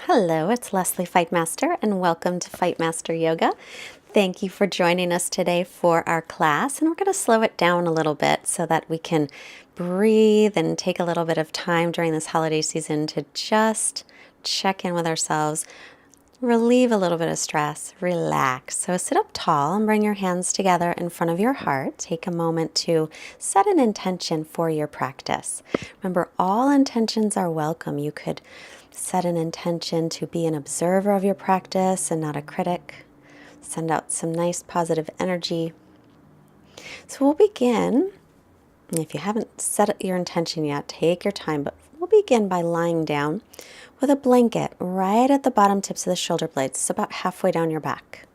Hello, it's Leslie Fightmaster, and welcome to Fightmaster Yoga. Thank you for joining us today for our class, and we're going to slow it down a little bit so that we can breathe and take a little bit of time during this holiday season to just check in with ourselves, relieve a little bit of stress, relax. So sit up tall and bring your hands together in front of your heart. Take a moment to set an intention for your practice. Remember, all intentions are welcome. You could set an intention to be an observer of your practice and not a critic. Send out some nice positive energy. So we'll begin. If you haven't set your intention yet, take your time, but we'll begin by lying down with a blanket right at the bottom tips of the shoulder blades. It's about halfway down your back.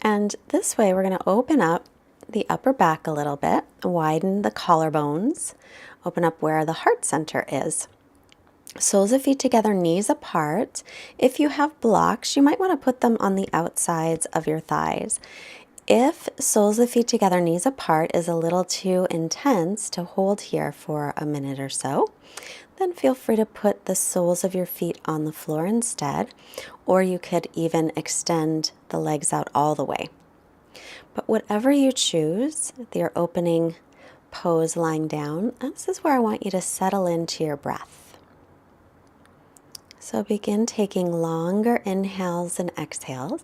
And this way we're going to open up the upper back a little bit, widen the collarbones, open up where the heart center is. Soles of feet together, knees apart. If you have blocks, you might want to put them on the outsides of your thighs. If soles of feet together, knees apart is a little too intense to hold here for a minute or so, then feel free to put the soles of your feet on the floor instead, or you could even extend the legs out all the way. But whatever you choose, your opening pose lying down, this is where I want you to settle into your breath. So begin taking longer inhales and exhales.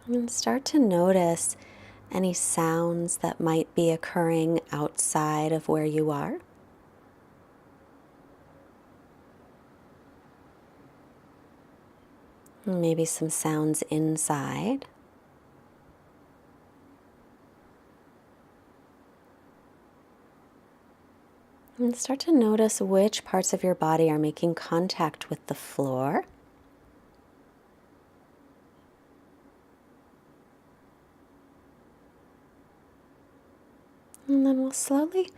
And start to notice any sounds that might be occurring outside of where you are. Maybe some sounds inside. And start to notice which parts of your body are making contact with the floor. And then we'll slowly,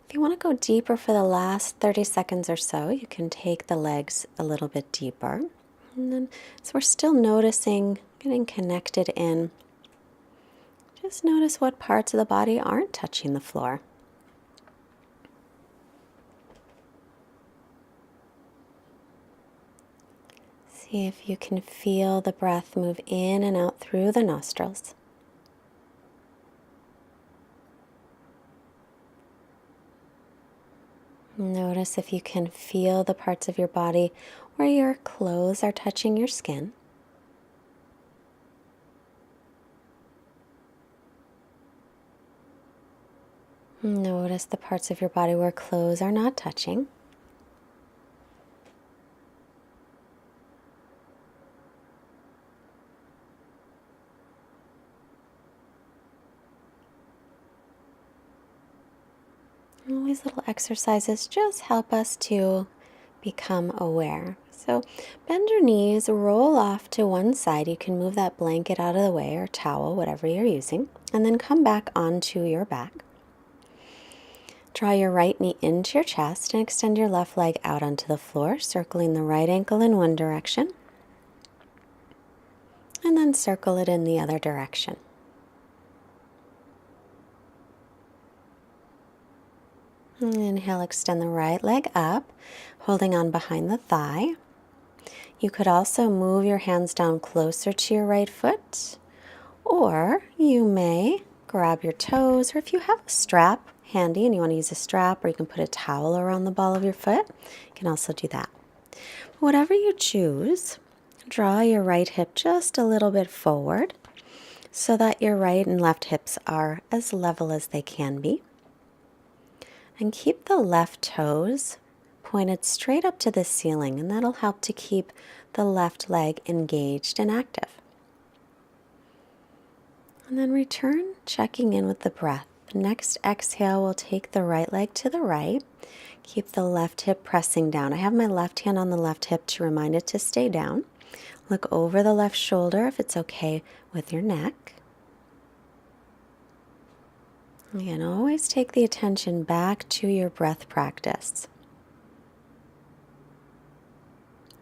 if you want to go deeper for the last 30 seconds or so, you can take the legs a little bit deeper. And then as we're still noticing, getting connected in, just notice what parts of the body aren't touching the floor. See if you can feel the breath move in and out through the nostrils. Notice if you can feel the parts of your body where your clothes are touching your skin. Notice the parts of your body where clothes are not touching. All these little exercises just help us to become aware. So bend your knees, roll off to one side. You can move that blanket out of the way or towel, whatever you're using, and then come back onto your back. Draw your right knee into your chest and extend your left leg out onto the floor, circling the right ankle in one direction, and then circle it in the other direction. Inhale, extend the right leg up, holding on behind the thigh. You could also move your hands down closer to your right foot, or you may grab your toes, or if you have a strap handy and you want to use a strap, or you can put a towel around the ball of your foot, you can also do that. Whatever you choose, draw your right hip just a little bit forward so that your right and left hips are as level as they can be. And keep the left toes pointed straight up to the ceiling, and that'll help to keep the left leg engaged and active. And then return, checking in with the breath. Next exhale, we'll take the right leg to the right. Keep the left hip pressing down. I have my left hand on the left hip to remind it to stay down. Look over the left shoulder if it's okay with your neck. Again, always take the attention back to your breath practice.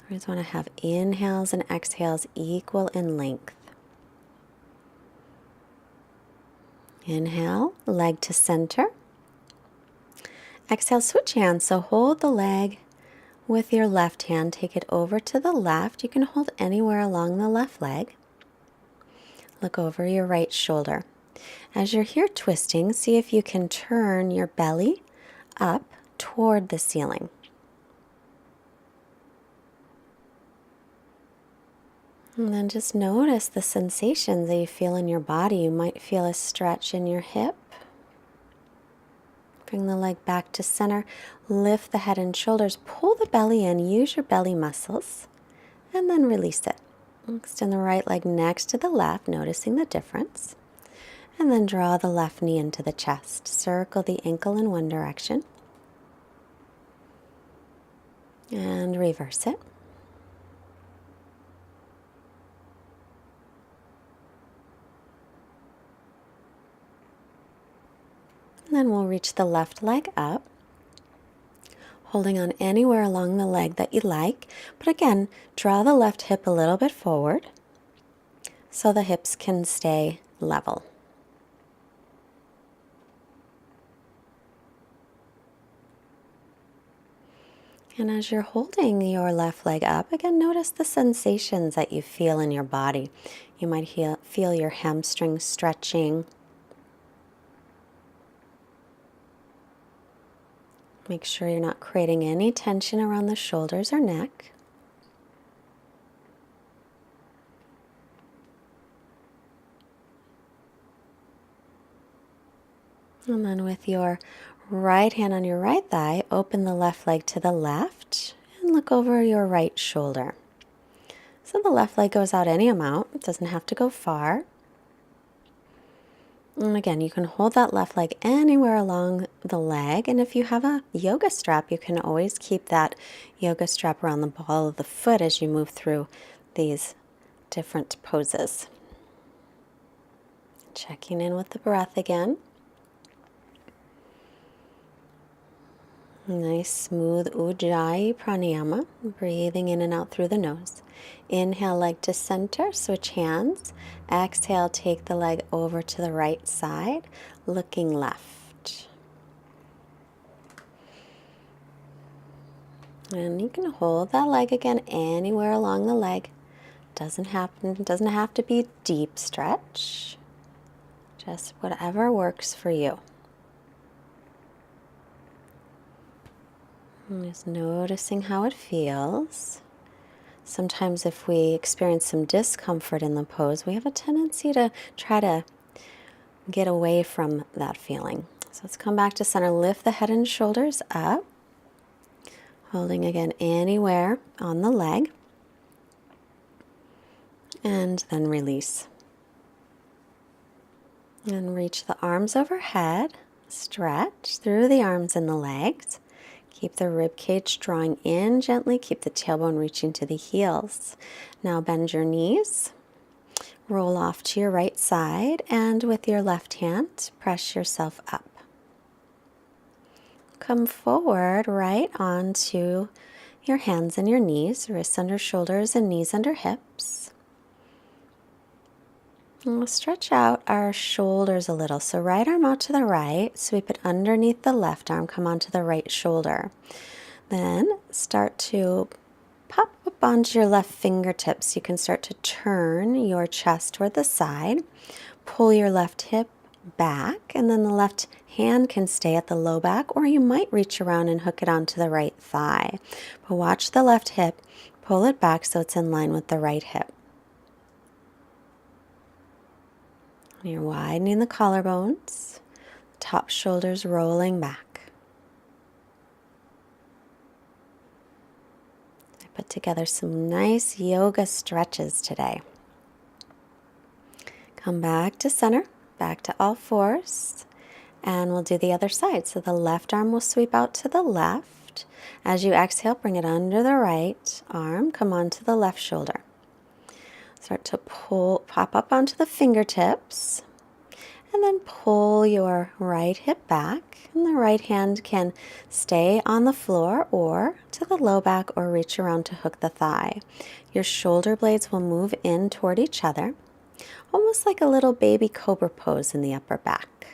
We just want to have inhales and exhales equal in length. Inhale, leg to center. Exhale, switch hands. So hold the leg with your left hand. Take it over to the left. You can hold anywhere along the left leg. Look over your right shoulder. As you're here twisting, see if you can turn your belly up toward the ceiling. And then just notice the sensations that you feel in your body. You might feel a stretch in your hip. Bring the leg back to center. Lift the head and shoulders. Pull the belly in. Use your belly muscles. And then release it. Extend the right leg next to the left, noticing the difference. And then draw the left knee into the chest. Circle the ankle in one direction. And reverse it. And then we'll reach the left leg up, holding on anywhere along the leg that you like. But again, draw the left hip a little bit forward so the hips can stay level. And as you're holding your left leg up, again, notice the sensations that you feel in your body. You might feel your hamstrings stretching. Make sure you're not creating any tension around the shoulders or neck. And then with your right hand on your right thigh, open the left leg to the left and look over your right shoulder. So the left leg goes out any amount. It doesn't have to go far. And again, you can hold that left leg anywhere along the leg. And if you have a yoga strap, you can always keep that yoga strap around the ball of the foot as you move through these different poses. Checking in with the breath again. Nice smooth Ujjayi pranayama, breathing in and out through the nose. Inhale, leg to center, switch hands. Exhale, take the leg over to the right side, looking left. And you can hold that leg again anywhere along the leg. Doesn't have to be deep stretch. Just whatever works for you. And just noticing how it feels. Sometimes if we experience some discomfort in the pose, we have a tendency to try to get away from that feeling. So let's come back to center. Lift the head and shoulders up. Holding again anywhere on the leg. And then release. And reach the arms overhead. Stretch through the arms and the legs. Keep the rib cage drawing in gently. Keep the tailbone reaching to the heels. Now bend your knees. Roll off to your right side. And with your left hand, press yourself up. Come forward right onto your hands and your knees. Wrists under shoulders and knees under hips. And we'll stretch out our shoulders a little. So right arm out to the right, sweep it underneath the left arm, come onto the right shoulder. Then start to pop up onto your left fingertips. You can start to turn your chest toward the side, pull your left hip back, and then the left hand can stay at the low back, or you might reach around and hook it onto the right thigh. But watch the left hip, pull it back so it's in line with the right hip. You're widening the collarbones, top shoulders rolling back. I put together some nice yoga stretches today. Come back to center, back to all fours, and we'll do the other side. So the left arm will sweep out to the left. As you exhale, bring it under the right arm, come onto the left shoulder. Start to pop up onto the fingertips, and then pull your right hip back, and the right hand can stay on the floor or to the low back or reach around to hook the thigh. Your shoulder blades will move in toward each other, almost like a little baby cobra pose in the upper back.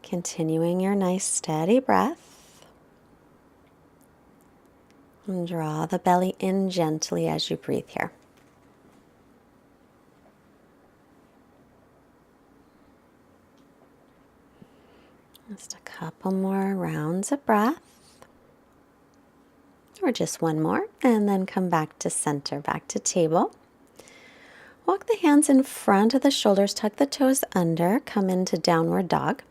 Continuing your nice steady breath. And draw the belly in gently as you breathe here. Just a couple more rounds of breath. Or just one more, and then come back to center, back to table. Walk the hands in front of the shoulders, tuck the toes under, come into downward dog.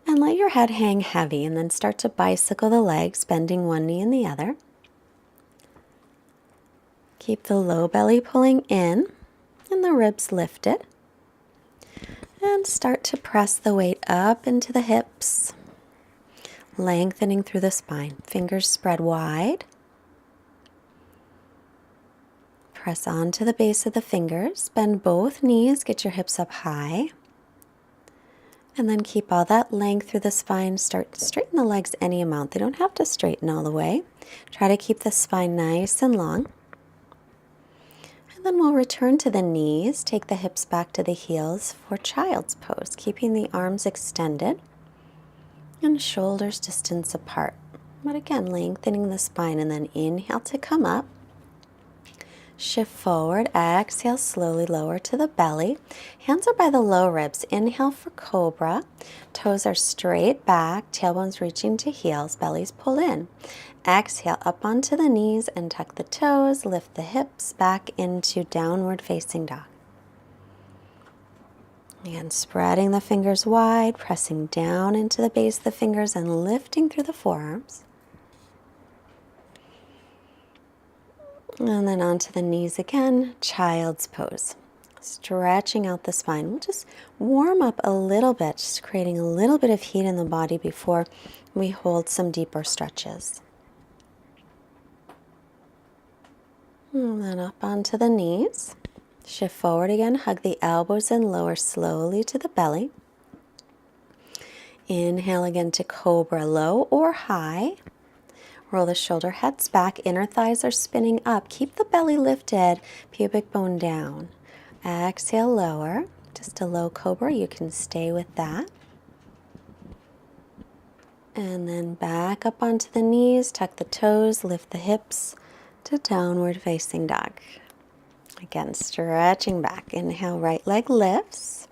And let your head hang heavy, and then start to bicycle the legs, bending one knee and the other. Keep the low belly pulling in and the ribs lifted. And start to press the weight up into the hips, lengthening through the spine. Fingers spread wide. Press onto the base of the fingers. Bend both knees, get your hips up high. And then keep all that length through the spine. Start to straighten the legs any amount. They don't have to straighten all the way. Try to keep the spine nice and long. And then we'll return to the knees. Take the hips back to the heels for child's pose, keeping the arms extended and shoulders distance apart. But again, lengthening the spine, and then inhale to come up. Shift forward, exhale, slowly lower to the belly. Hands are by the low ribs. Inhale for cobra. Toes are straight back, tailbones reaching to heels, bellies pulled in. Exhale, up onto the knees and tuck the toes, lift the hips back into downward facing dog. Again, spreading the fingers wide, pressing down into the base of the fingers and lifting through the forearms. And then onto the knees again, child's pose. Stretching out the spine. We'll just warm up a little bit, just creating a little bit of heat in the body before we hold some deeper stretches. And then up onto the knees. Shift forward again, hug the elbows and lower slowly to the belly. Inhale again to cobra, low or high. Roll the shoulder heads back, inner thighs are spinning up. Keep the belly lifted, pubic bone down. Exhale, lower. Just a low cobra, you can stay with that. And then back up onto the knees, tuck the toes, lift the hips to downward facing dog. Again, stretching back. Inhale, right leg lifts.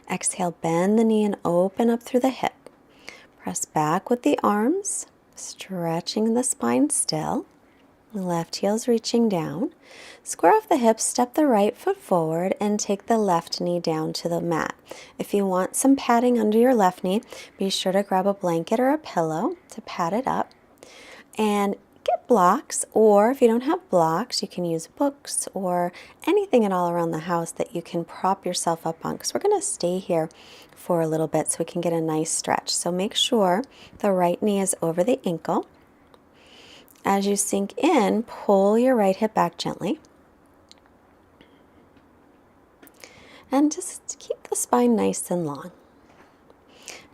Exhale, bend the knee and open up through the hip. Press back with the arms. Stretching the spine still. The left heel's reaching down. Square off the hips, step the right foot forward, and take the left knee down to the mat. If you want some padding under your left knee, be sure to grab a blanket or a pillow to pad it up. And get blocks, or if you don't have blocks, you can use books or anything at all around the house that you can prop yourself up on, because we're going to stay here for a little bit so we can get a nice stretch. So make sure the right knee is over the ankle. As you sink in, pull your right hip back gently. And just keep the spine nice and long.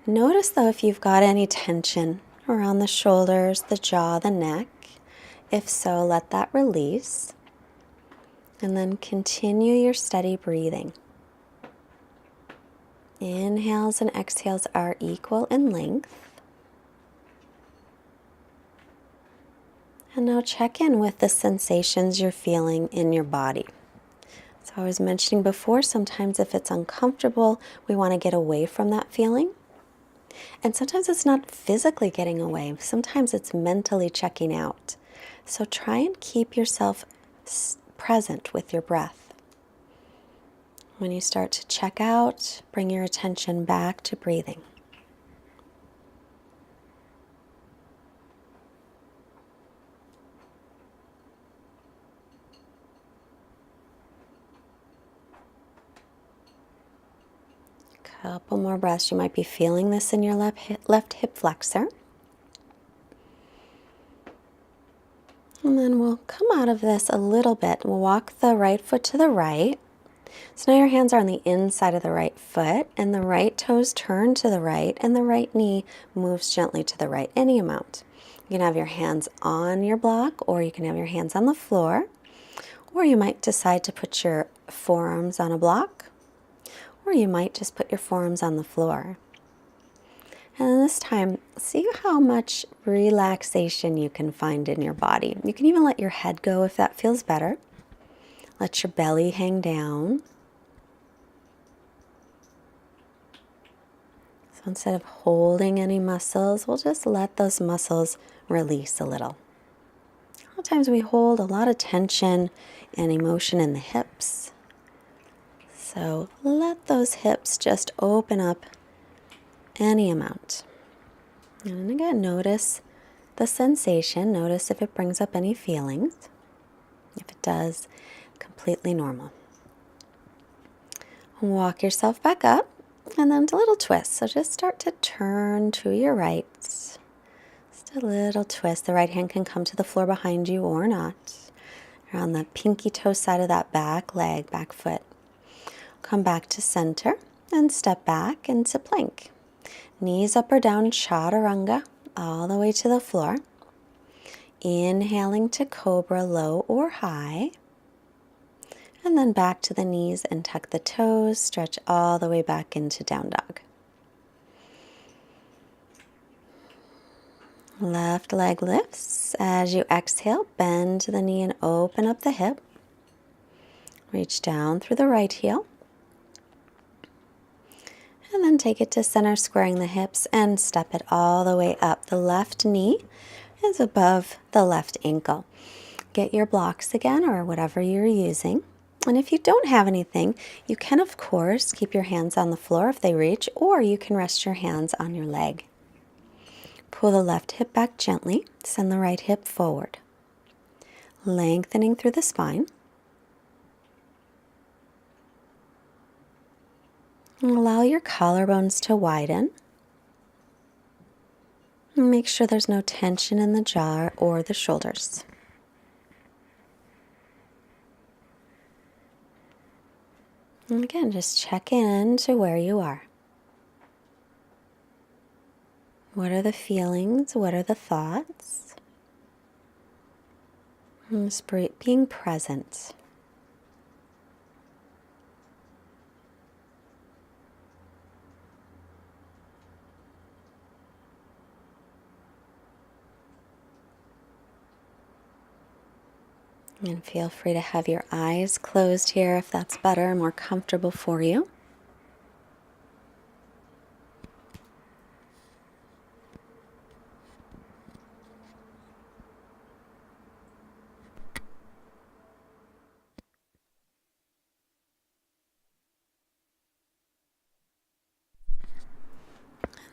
Notice though if you've got any tension around the shoulders, the jaw, the neck. If so, let that release. And then continue your steady breathing. Inhales and exhales are equal in length. And now check in with the sensations you're feeling in your body. So I was mentioning before, sometimes if it's uncomfortable, we want to get away from that feeling. And sometimes it's not physically getting away. Sometimes it's mentally checking out. So try and keep yourself present with your breath. When you start to check out, bring your attention back to breathing. Couple more breaths. You might be feeling this in your left hip flexor. And then we'll come out of this a little bit. We'll walk the right foot to the right. So now your hands are on the inside of the right foot, and the right toes turn to the right, and the right knee moves gently to the right, any amount. You can have your hands on your block, or you can have your hands on the floor, or you might decide to put your forearms on a block, or you might just put your forearms on the floor. And this time, see how much relaxation you can find in your body. You can even let your head go if that feels better. Let your belly hang down. So instead of holding any muscles, we'll just let those muscles release a little. Sometimes we hold a lot of tension and emotion in the hips. So let those hips just open up any amount. And again, notice the sensation. Notice if it brings up any feelings. If it does, completely normal. Walk yourself back up and then a little twist. So just start to turn to your right. Just a little twist. The right hand can come to the floor behind you or not. You're on the pinky toe side of that back leg, back foot. Come back to center and step back into plank. Knees up or down, chaturanga, all the way to the floor. Inhaling to cobra, low or high. And then back to the knees and tuck the toes, stretch all the way back into down dog. Left leg lifts. As you exhale, bend the knee and open up the hip. Reach down through the right heel. And then take it to center, squaring the hips and step it all the way up. The left knee is above the left ankle. Get your blocks again or whatever you're using. And if you don't have anything, you can, of course, keep your hands on the floor if they reach, or you can rest your hands on your leg. Pull the left hip back gently. Send the right hip forward. Lengthening through the spine. And allow your collarbones to widen. And make sure there's no tension in the jaw or the shoulders. And again, just check in to where you are. What are the feelings? What are the thoughts? And just being present. And feel free to have your eyes closed here if that's better and more comfortable for you.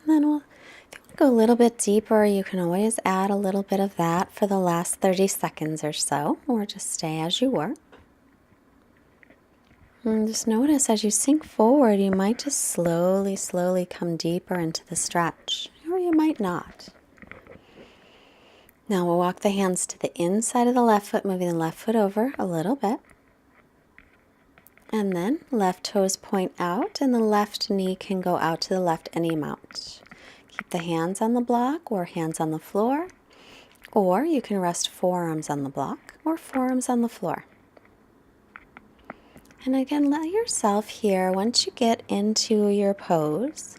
And then if you want to go a little bit deeper, you can always add a little bit of that for the last 30 seconds or so, or just stay as you were. And just notice as you sink forward, you might just slowly come deeper into the stretch, or you might not. Now we'll walk the hands to the inside of the left foot, moving the left foot over a little bit. And then left toes point out and the left knee can go out to the left any amount. Keep the hands on the block or hands on the floor, or you can rest forearms on the block or forearms on the floor. And again, let yourself here, once you get into your pose,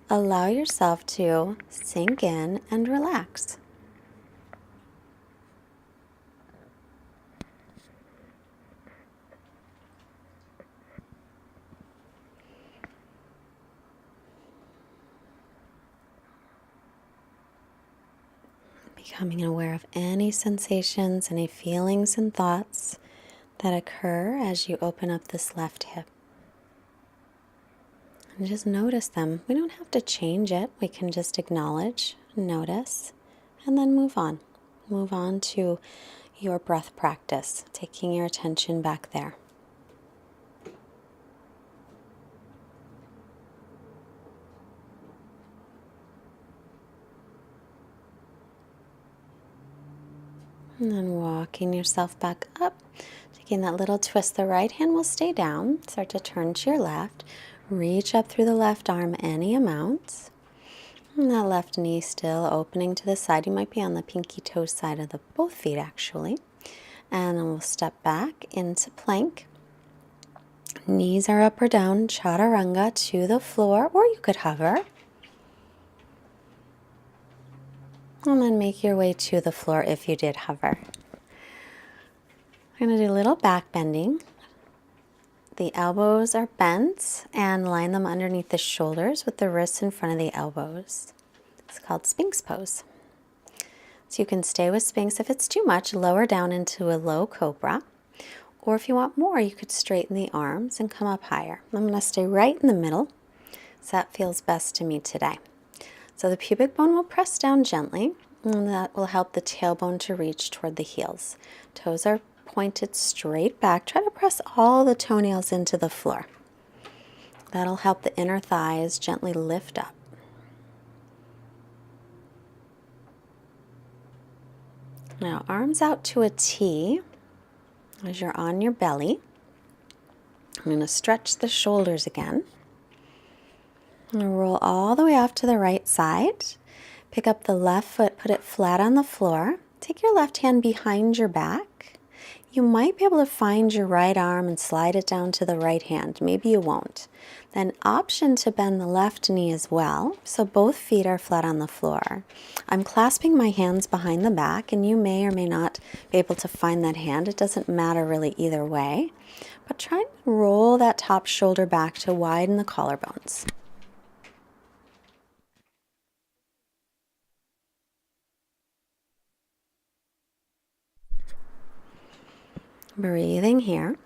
allow yourself to sink in and relax. Becoming aware of any sensations, any feelings and thoughts that occur as you open up this left hip. And just notice them. We don't have to change it. We can just acknowledge, notice, and then move on. Move on to your breath practice, taking your attention back there. And then walking yourself back up, taking that little twist. The right hand will stay down. Start to turn to your left. Reach up through the left arm any amount. And that left knee still opening to the side. You might be on the pinky toe side of the both feet actually. And then we'll step back into plank. Knees are up or down, chaturanga to the floor, or you could hover. And then make your way to the floor if you did hover. We're going to do a little back bending. The elbows are bent and line them underneath the shoulders with the wrists in front of the elbows. It's called Sphinx pose. So you can stay with Sphinx. If it's too much, lower down into a low cobra. Or if you want more, you could straighten the arms and come up higher. I'm going to stay right in the middle, so that feels best to me today. So the pubic bone will press down gently, and that will help the tailbone to reach toward the heels. Toes are pointed straight back. Try to press all the toenails into the floor. That'll help the inner thighs gently lift up. Now, arms out to a T as you're on your belly. I'm going to stretch the shoulders again. I'm going to roll all the way off to the right side. Pick up the left foot, put it flat on the floor. Take your left hand behind your back. You might be able to find your right arm and slide it down to the right hand. Maybe you won't. Then option to bend the left knee as well, so both feet are flat on the floor. I'm clasping my hands behind the back, and you may or may not be able to find that hand. It doesn't matter really either way. But try and roll that top shoulder back to widen the collarbones. Breathing here.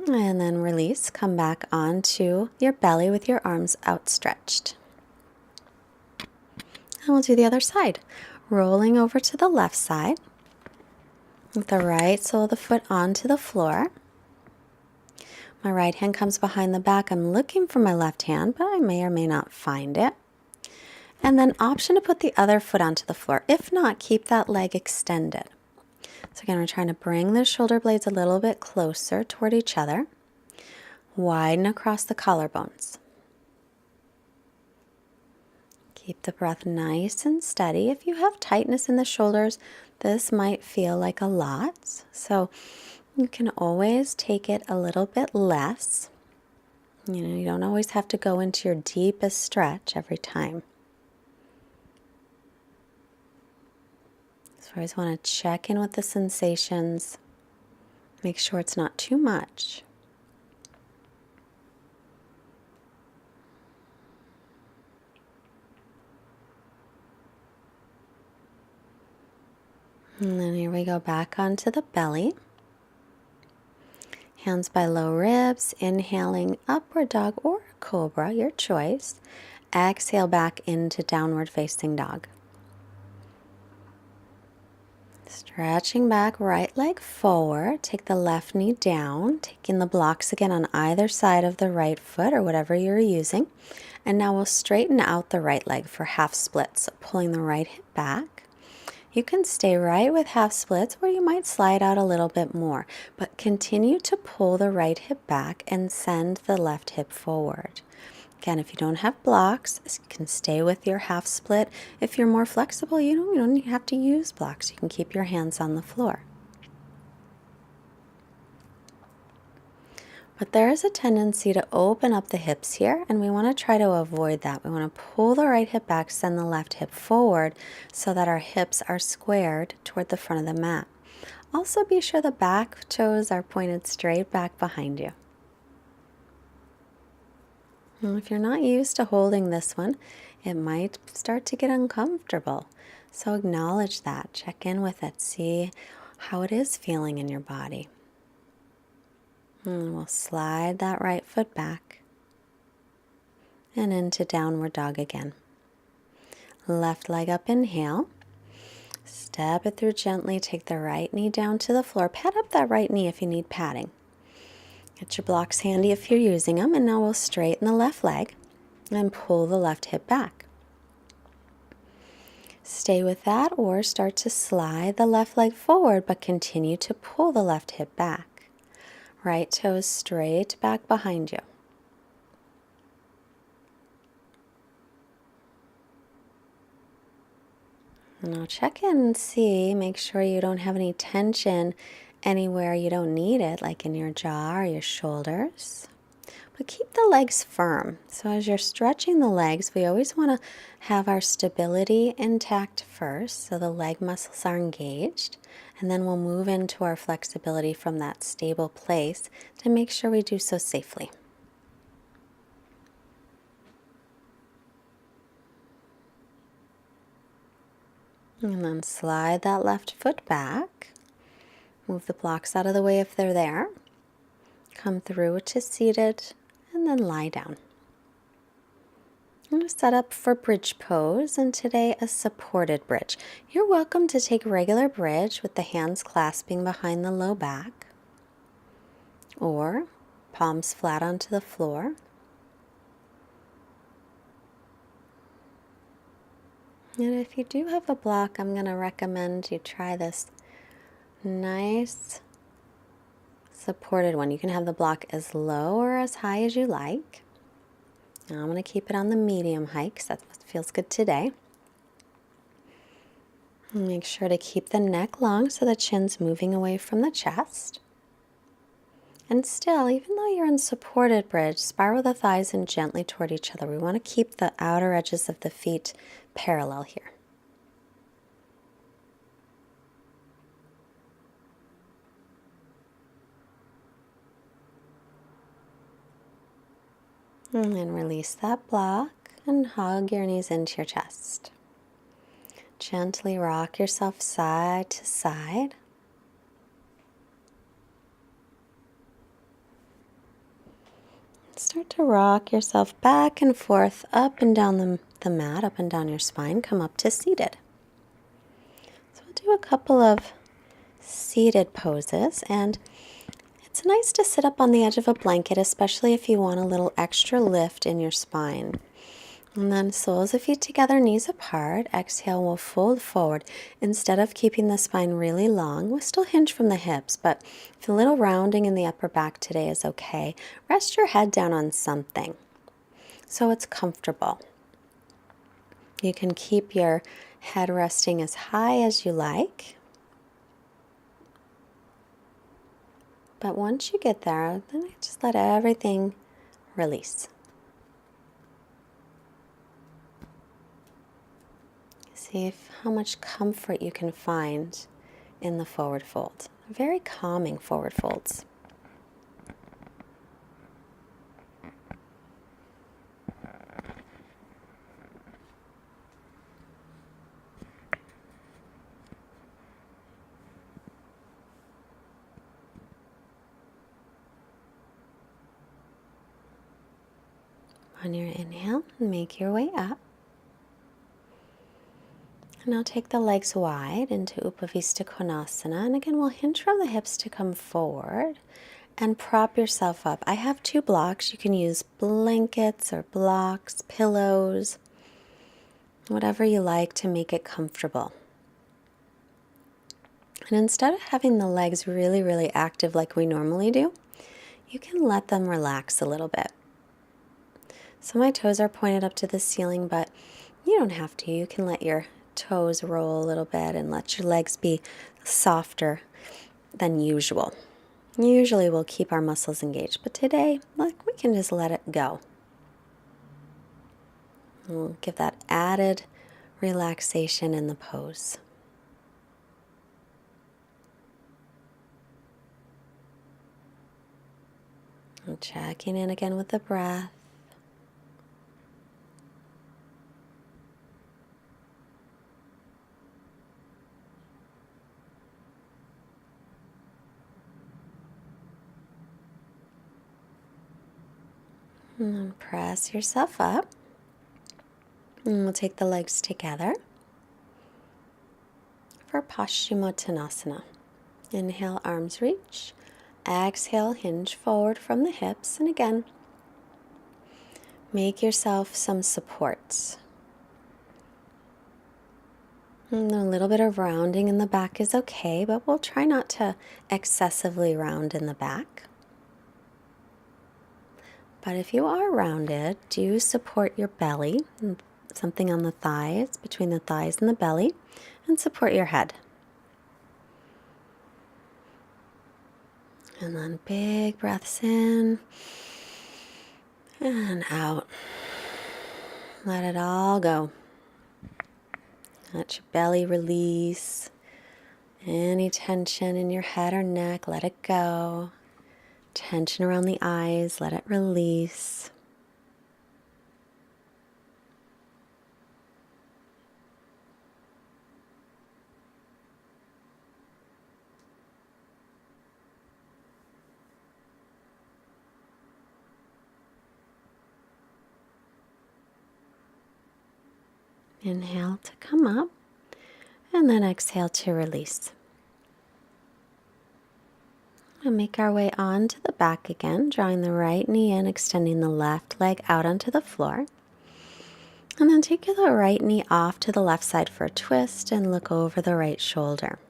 And then release. Come back onto your belly with your arms outstretched. And we'll do the other side. Rolling over to the left side. With the right sole of the foot onto the floor. My right hand comes behind the back. I'm looking for my left hand, but I may or may not find it. And then option to put the other foot onto the floor. If not, keep that leg extended. So again, we're trying to bring the shoulder blades a little bit closer toward each other. Widen across the collarbones. Keep the breath nice and steady. If you have tightness in the shoulders, this might feel like a lot. So you can always take it a little bit less. You don't always have to go into your deepest stretch every time. So I always want to check in with the sensations. Make sure it's not too much. And then here we go back onto the belly. Hands by low ribs, inhaling upward dog or cobra, your choice. Exhale back into downward facing dog. Stretching back, right leg forward. Take the left knee down, taking the blocks again on either side of the right foot or whatever you're using. And now we'll straighten out the right leg for half splits. So pulling the right hip back. You can stay right with half splits, or you might slide out a little bit more, but continue to pull the right hip back and send the left hip forward. Again, if you don't have blocks, you can stay with your half split. If you're more flexible, you don't have to use blocks. You can keep your hands on the floor. But there is a tendency to open up the hips here, and we want to try to avoid that. We want to pull the right hip back, send the left hip forward so that our hips are squared toward the front of the mat. Also be sure the back toes are pointed straight back behind you. And if you're not used to holding this one, it might start to get uncomfortable. So acknowledge that, check in with it, see how it is feeling in your body. And we'll slide that right foot back and into downward dog again. Left leg up, inhale. Step it through gently. Take the right knee down to the floor. Pat up that right knee if you need padding. Get your blocks handy if you're using them. And now we'll straighten the left leg and pull the left hip back. Stay with that or start to slide the left leg forward, but continue to pull the left hip back. Right toes straight back behind you. Now check in and see, make sure you don't have any tension anywhere you don't need it, like in your jaw or your shoulders. But keep the legs firm. So as you're stretching the legs, we always want to have our stability intact first, so the leg muscles are engaged, and then we'll move into our flexibility from that stable place to make sure we do so safely. And then slide that left foot back. Move the blocks out of the way if they're there. Come through to seated and then lie down. I'm going to set up for bridge pose, and today a supported bridge. You're welcome to take regular bridge with the hands clasping behind the low back, or palms flat onto the floor. And if you do have a block, I'm going to recommend you try this nice supported one. You can have the block as low or as high as you like. Now I'm going to keep it on the medium height because that's what feels good today. And make sure to keep the neck long so the chin's moving away from the chest. And still, even though you're in supported bridge, spiral the thighs in gently toward each other. We want to keep the outer edges of the feet parallel here. And then release that block and hug your knees into your chest. Gently rock yourself side to side. Start to rock yourself back and forth, up and down the mat, up and down your spine. Come up to seated. So we'll do a couple of seated poses, and it's nice to sit up on the edge of a blanket, especially if you want a little extra lift in your spine. And then soles of feet together, knees apart. Exhale, we'll fold forward. Instead of keeping the spine really long, we'll still hinge from the hips, but if a little rounding in the upper back today is okay, rest your head down on something so it's comfortable. You can keep your head resting as high as you like. But once you get there, then just let everything release. See how much comfort you can find in the forward fold. Very calming forward folds. On your inhale, make your way up. And now take the legs wide into Upavista Konasana. And again, we'll hinge from the hips to come forward and prop yourself up. I have two blocks. You can use blankets or blocks, pillows, whatever you like to make it comfortable. And instead of having the legs really, really active like we normally do, you can let them relax a little bit. So my toes are pointed up to the ceiling, but you don't have to. You can let your toes roll a little bit and let your legs be softer than usual. Usually we'll keep our muscles engaged, but today, look, we can just let it go. We'll give that added relaxation in the pose. And checking in again with the breath. And then press yourself up. And we'll take the legs together for Paschimottanasana. Inhale, arms reach. Exhale, hinge forward from the hips. And again, make yourself some supports. And a little bit of rounding in the back is okay, but we'll try not to excessively round in the back. But if you are rounded, do support your belly, something on the thighs, between the thighs and the belly, and support your head. And then big breaths in And out. Let it all go. Let your belly release. Any tension in your head or neck, let it go. Tension around the eyes, let it release. Inhale to come up, and then exhale to release. And make our way onto the back again, drawing the right knee in, extending the left leg out onto the floor. And then take the right knee off to the left side for a twist and look over the right shoulder.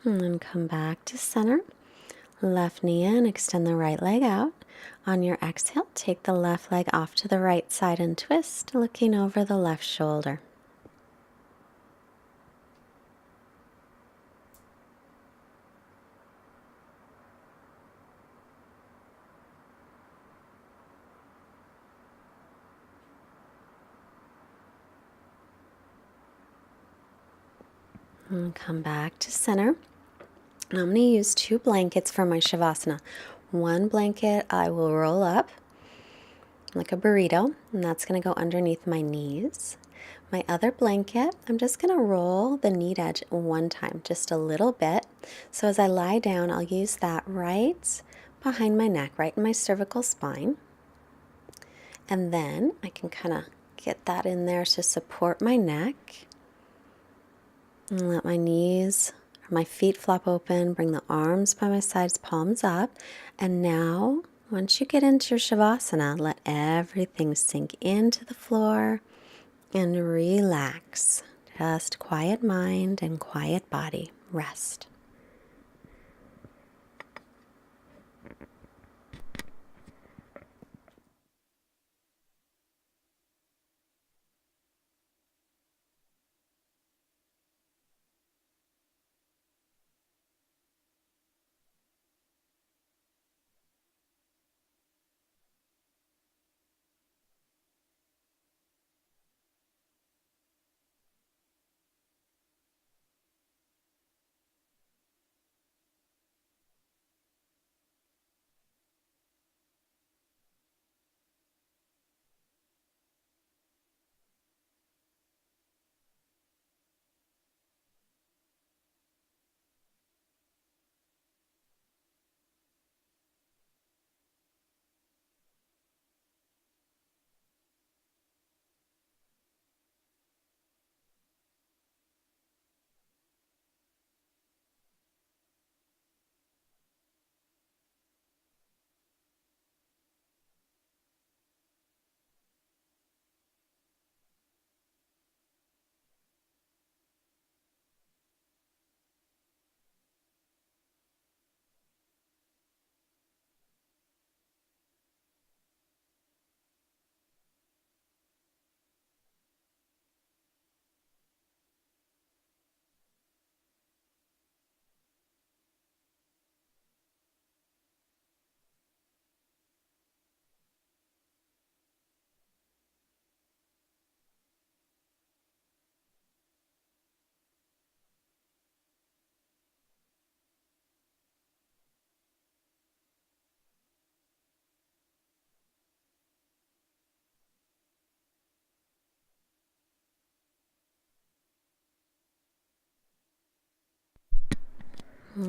And then come back to center. Left knee in, extend the right leg out. On your exhale, take the left leg off to the right side and twist, looking over the left shoulder. And come back to center. I'm going to use 2 blankets for my Shavasana. One blanket I will roll up like a burrito, and that's going to go underneath my knees. My other blanket, I'm just going to roll the knee edge one time, just a little bit. So as I lie down, I'll use that right behind my neck, right in my cervical spine. And then I can kind of get that in there to support my neck. And let my knees or my feet flop open, bring the arms by my sides, palms up. And now, once you get into your Shavasana, let everything sink into the floor and relax. Just quiet mind and quiet body. Rest.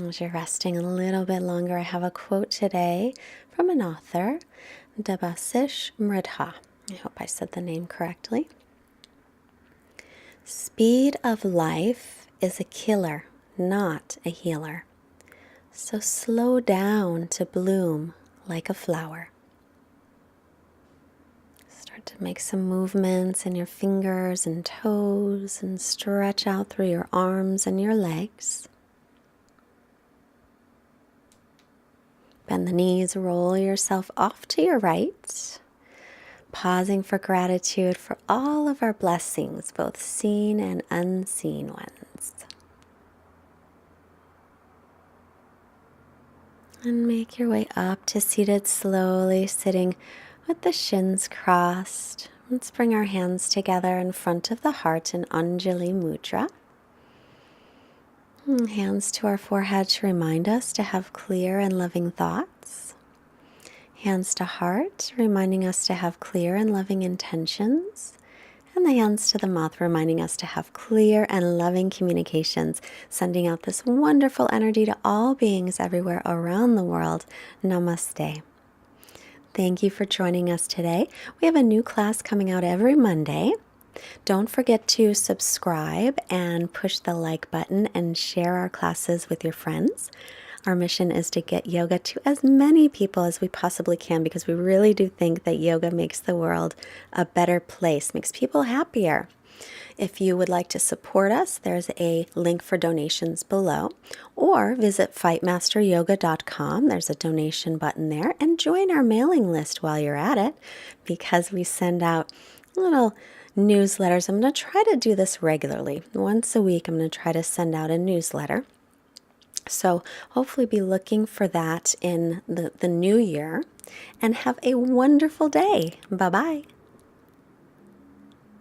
As you're resting a little bit longer, I have a quote today from an author, Debasish Mridha. I hope I said the name correctly. Speed of life is a killer, not a healer. So slow down to bloom like a flower. Start to make some movements in your fingers and toes and stretch out through your arms and your legs. Bend the knees, roll yourself off to your right. Pausing for gratitude for all of our blessings, both seen and unseen ones. And make your way up to seated slowly, sitting with the shins crossed. Let's bring our hands together in front of the heart in Anjali Mudra. And hands to our forehead to remind us to have clear and loving thoughts. Hands to heart, reminding us to have clear and loving intentions. And the hands to the mouth, reminding us to have clear and loving communications, sending out this wonderful energy to all beings everywhere around the world. Namaste. Thank you for joining us today. We have a new class coming out every Monday. Don't forget to subscribe and push the like button and share our classes with your friends. Our mission is to get yoga to as many people as we possibly can, because we really do think that yoga makes the world a better place, makes people happier. If you would like to support us, there's a link for donations below, or visit fightmasteryoga.com. There's a donation button there, and join our mailing list while you're at it, because we send out little newsletters. I'm going to try to do this regularly. Once a week, I'm going to try to send out a newsletter. So hopefully be looking for that in the new year, and have a wonderful day. Bye-bye.